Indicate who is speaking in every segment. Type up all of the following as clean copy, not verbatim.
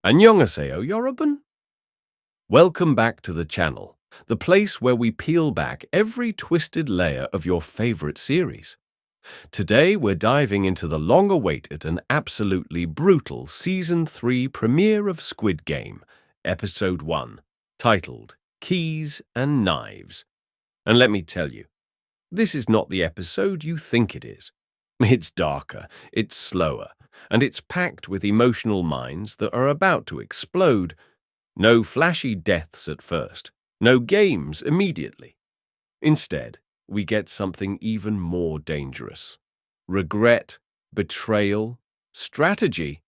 Speaker 1: 안녕하세요, 여러분. Welcome back to the channel, the place where we peel back every twisted layer of your favorite series. Today we're diving into the long-awaited and absolutely brutal Season 3 premiere of Squid Game, Episode 1, titled Keys and Knives. And let me tell you, this is not the episode you think it is. It's darker, it's slower, and it's packed with emotional minds that are about to explode. No flashy deaths at first, no games immediately. Instead, we get something even more dangerous. Regret, betrayal, strategy,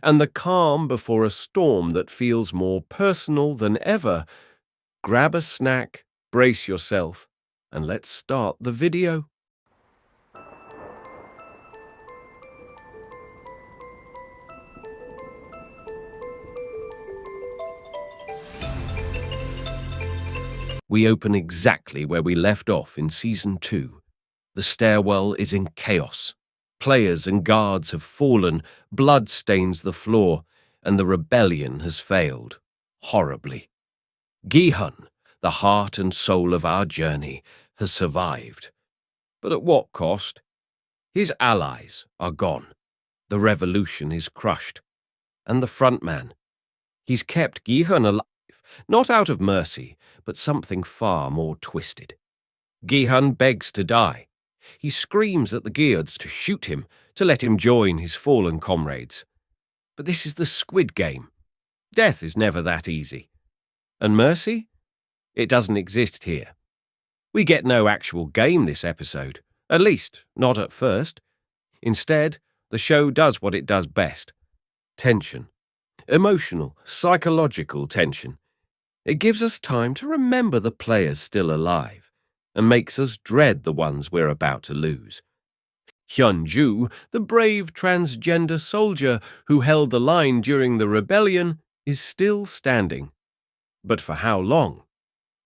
Speaker 1: and the calm before a storm that feels more personal than ever. Grab a snack, brace yourself, and let's start the video. We open exactly where we left off in Season 2. The stairwell is in chaos. Players and guards have fallen, blood stains the floor, and the rebellion has failed. Horribly. Gi-hun, the heart and soul of our journey, has survived. But at what cost? His allies are gone. The revolution is crushed. And the frontman, he's kept Gi-hun alive, not out of mercy, but something far more twisted. Gi-hun begs to die. He screams at the guards to shoot him, to let him join his fallen comrades. But this is the Squid Game. Death is never that easy. And mercy? It doesn't exist here. We get no actual game this episode, at least not at first. Instead, the show does what it does best. Tension. Emotional, psychological tension. It gives us time to remember the players still alive, and makes us dread the ones we're about to lose. Hyun-ju, the brave transgender soldier who held the line during the rebellion, is still standing. But for how long?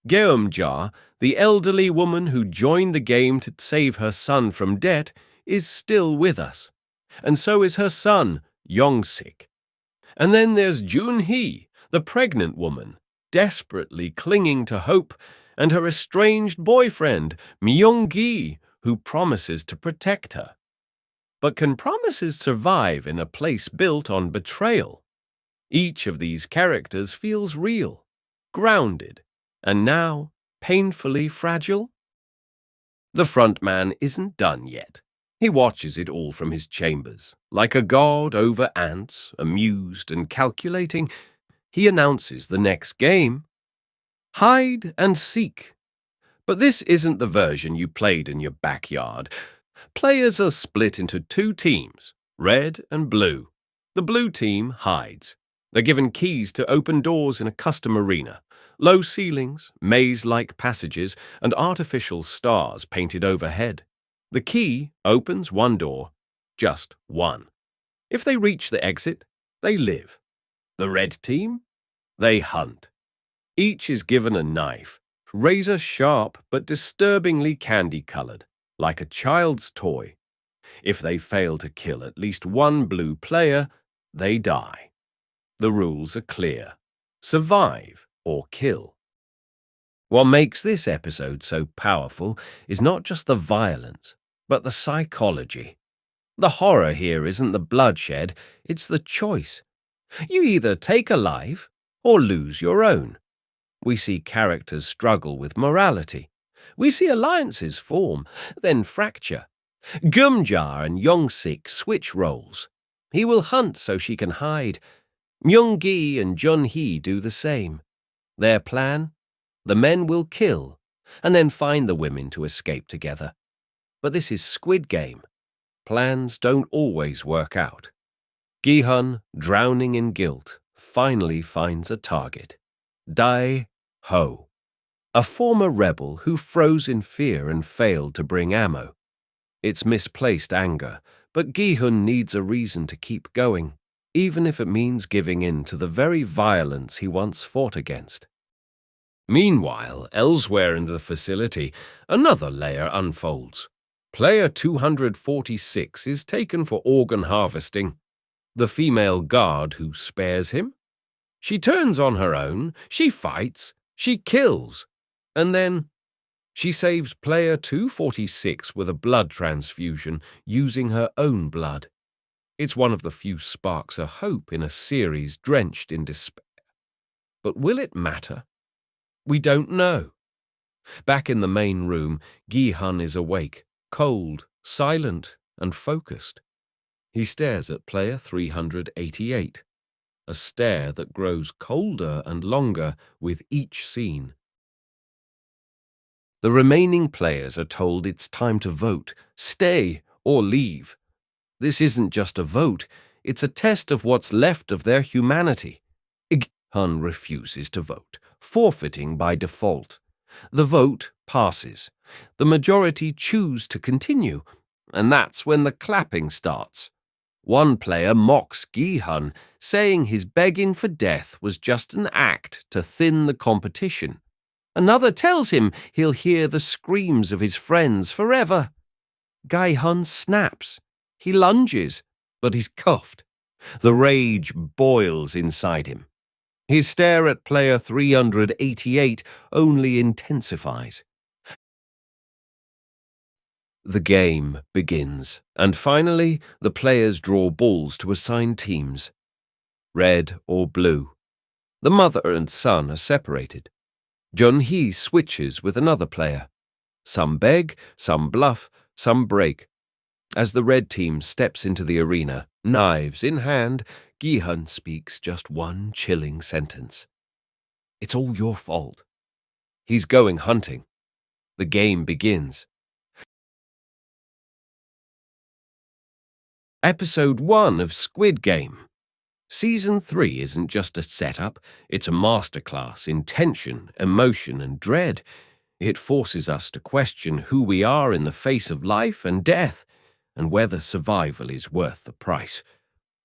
Speaker 1: Geum-ja, the elderly woman who joined the game to save her son from debt, is still with us. And so is her son, Yong-sik. And then there's Jun-hee, the pregnant woman, desperately clinging to hope, and her estranged boyfriend, Myung-gi, who promises to protect her. But can promises survive in a place built on betrayal? Each of these characters feels real, grounded, and now painfully fragile. The frontman isn't done yet. He watches it all from his chambers. Like a god over ants, amused and calculating, he announces the next game. Hide and seek. But this isn't the version you played in your backyard. Players are split into two teams, red and blue. The blue team hides. They're given keys to open doors in a custom arena. Low ceilings, maze-like passages, and artificial stars painted overhead. The key opens one door, just one. If they reach the exit, they live. The red team? They hunt. Each is given a knife, razor-sharp but disturbingly candy-colored, like a child's toy. If they fail to kill at least one blue player, they die. The rules are clear. Survive or kill. What makes this episode so powerful is not just the violence, but the psychology. The horror here isn't the bloodshed, it's the choice. You either take a life or lose your own. We see characters struggle with morality. We see alliances form, then fracture. Geum-ja and Yong-sik switch roles. He will hunt so she can hide. Myung-gi and Jun-hee do the same. Their plan? The men will kill, and then find the women to escape together. But this is Squid Game. Plans don't always work out. Gi-hun, drowning in guilt, finally finds a target. Dae-ho, a former rebel who froze in fear and failed to bring ammo. It's misplaced anger, but Gi-hun needs a reason to keep going, even if it means giving in to the very violence he once fought against. Meanwhile, elsewhere in the facility, another layer unfolds. Player 246 is taken for organ harvesting. The female guard who spares him? She turns on her own, she fights, she kills, and then she saves player 246 with a blood transfusion using her own blood. It's one of the few sparks of hope in a series drenched in despair. But will it matter? We don't know. Back in the main room, Gi-hun is awake, cold, silent, and focused. He stares at player 388, a stare that grows colder and longer with each scene. The remaining players are told it's time to vote, stay or leave. This isn't just a vote, it's a test of what's left of their humanity. Gi-hun refuses to vote, forfeiting by default. The vote passes. The majority choose to continue, and that's when the clapping starts. One player mocks Gi-hun, saying his begging for death was just an act to thin the competition. Another tells him he'll hear the screams of his friends forever. Gi-hun snaps. He lunges, but he's cuffed. The rage boils inside him. His stare at player 388 only intensifies. The game begins, and finally the players draw balls to assign teams. Red or blue. The mother and son are separated. Jun-hee switches with another player. Some beg, some bluff, some break. As the red team steps into the arena, knives in hand, Gi-hun speaks just one chilling sentence. It's all your fault. He's going hunting. The game begins. Episode 1 of Squid Game. Season 3 isn't just a setup, it's a masterclass in tension, emotion, and dread. It forces us to question who we are in the face of life and death, and whether survival is worth the price.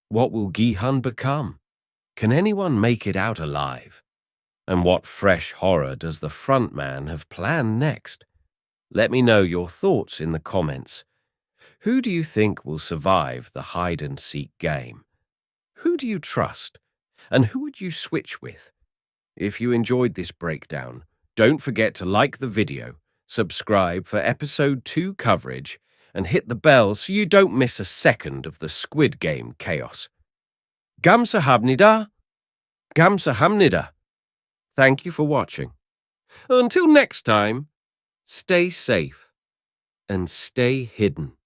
Speaker 1: What will Gi-hun become? Can anyone make it out alive? And what fresh horror does the front man have planned next? Let me know your thoughts in the comments. Who do you think will survive the hide-and-seek game? Who do you trust? And who would you switch with? If you enjoyed this breakdown, don't forget to like the video, subscribe for episode 2 coverage, and hit the bell so you don't miss a second of the Squid Game chaos. 감사합니다. 감사합니다. Thank you for watching. Until next time, stay safe and stay hidden.